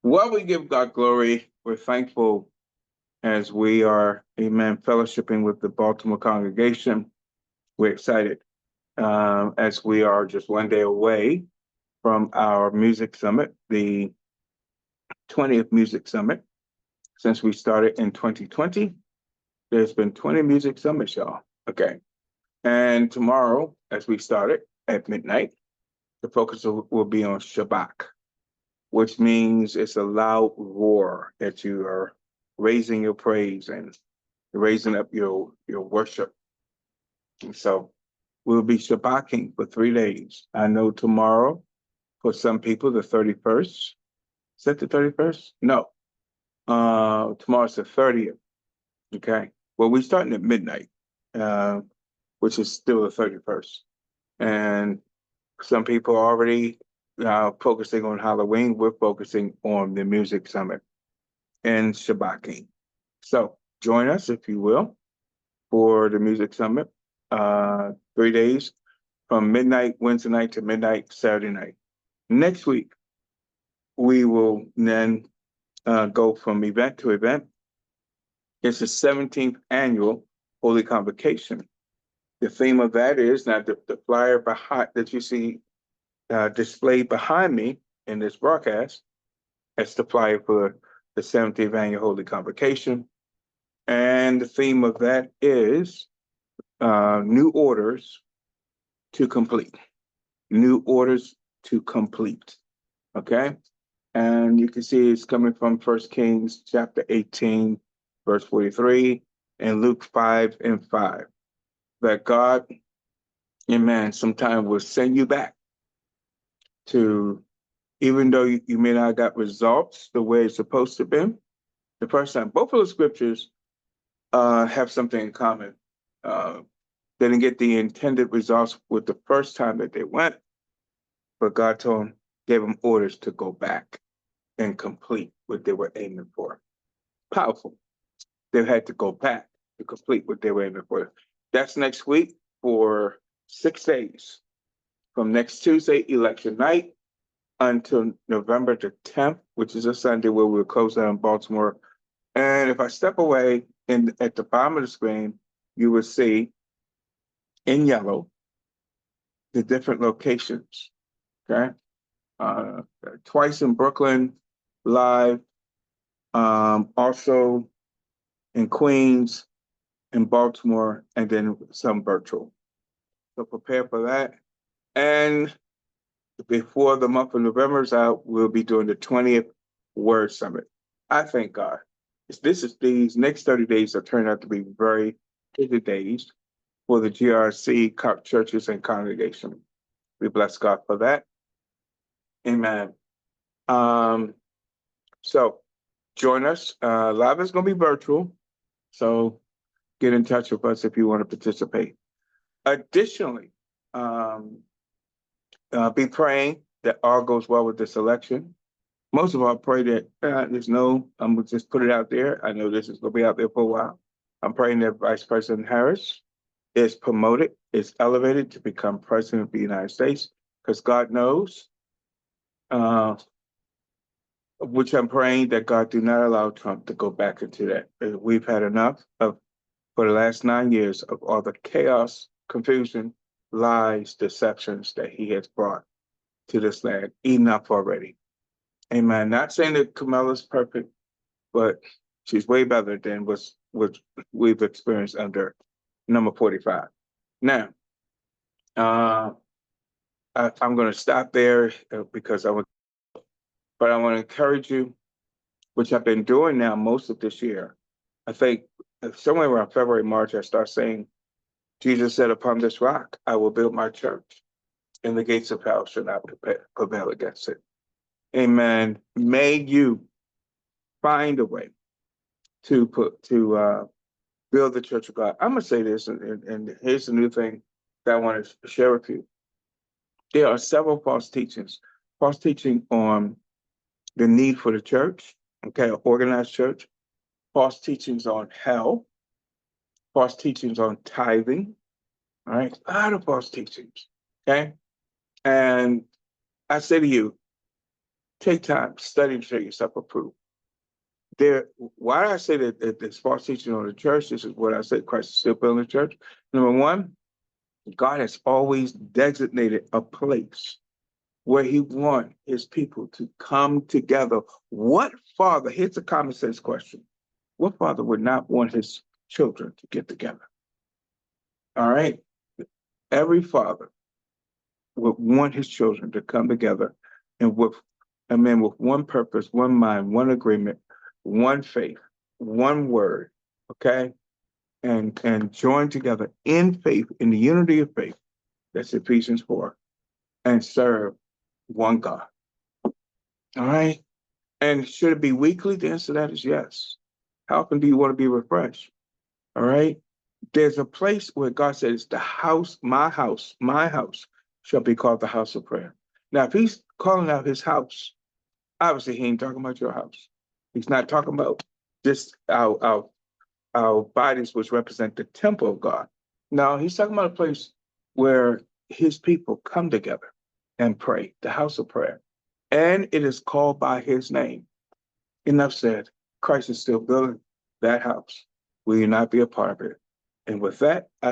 Well, we give God glory. We're thankful as we are, amen, fellowshipping with the Baltimore congregation. We're excited as we are just one day away from our music summit, the 20th music summit. Since we started in 2020, there's been 20 music summits, y'all. Okay. And tomorrow, as we started at midnight, the focus will be on Shabbat, which means it's a loud roar that you are raising your praise and raising up your worship. And so we'll be Shabbaking for 3 days. I know tomorrow, for some people, the 31st. Is that the 31st? No. Tomorrow's the 30th. Okay. Well, we're starting at midnight, uh, which is still the 31st. And some people are already focusing on Halloween. We're focusing on the music summit and Shabbaking. So join us, if you will, for the music summit. 3 days from midnight Wednesday night to midnight Saturday night. Next week, we will then go from event to event. It's the 17th annual Holy Convocation. The theme of that is now the flyer behind that you see displayed behind me in this broadcast. That's the flyer for the 17th annual Holy Convocation. And the theme of that is new orders to complete. New orders to complete. Okay? And you can see it's coming from 1 Kings chapter 18, verse 43, and Luke 5 and 5. That God, amen, sometime will send you back to, even though you may not have got results the way it's supposed to be, the first time. Both of the scriptures have something in common. They didn't get the intended results with the first time that they went, but God gave them orders to go back and complete what they were aiming for. Powerful. They had to go back to complete what they were aiming for. That's next week for 6 days, from next Tuesday, election night, until November the 10th, which is a Sunday where we'll close down Baltimore. And if I step away at the bottom of the screen, you will see in yellow the different locations. Okay. Twice in Brooklyn, live, also in Queens, in Baltimore, and then some virtual. So prepare for that. And before the month of November is out, we'll be doing the 20th Word Summit. I thank God. These next 30 days are turning out to be very busy days for the GRC churches and congregation. We bless God for that. Amen. So join us. Live is going to be virtual. So get in touch with us if you want to participate. Additionally, be praying that all goes well with this election. Most of all, pray that I'm going to just put it out there. I know this is going to be out there for a while. I'm praying that Vice President Harris is promoted, is elevated to become President of the United States, because God knows, which I'm praying that God do not allow Trump to go back into that. We've had enough for the last 9 years of all the chaos, confusion, lies, deceptions that he has brought to this land. Enough already. Amen. Not saying that Kamala's perfect, but she's way better than what we've experienced under number 45. Now, I'm going to stop there because but I want to encourage you, which I've been doing now most of this year. I think somewhere around February, March, I start saying, Jesus said, upon this rock, I will build my church, and the gates of hell shall not prevail against it. Amen. May you find a way to build the church of God. I'm going to say this, and here's the new thing that I want to share with you. There are several false teachings on the need for the church, okay, an organized church, false teachings on hell, false teachings on tithing, all right, a lot of false teachings, okay? And I say to you, Take time, study to show yourself approved. Why I say that there's false teaching on the church, this is what I said, Christ is still building the church. Number one, God has always designated a place where he wants his people to come together. What father, here's a common sense question. What father would not want his children to get together? All right. Every father would want his children to come together and with one purpose, one mind, one agreement, one faith, one word, okay? And join together in faith, in the unity of faith. That's Ephesians 4, and serve one God. All right. And should it be weekly? The answer to that is yes. How often do you want to be refreshed? All right. There's a place where God says, the house shall be called the house of prayer. Now, if he's calling out his house, obviously he ain't talking about your house. He's not talking about just our bodies, which represent the temple of God. No, he's talking about a place where his people come together and pray, the house of prayer. And it is called by his name. Enough said. Christ is still building that house. Will you not be a part of it? And with that, I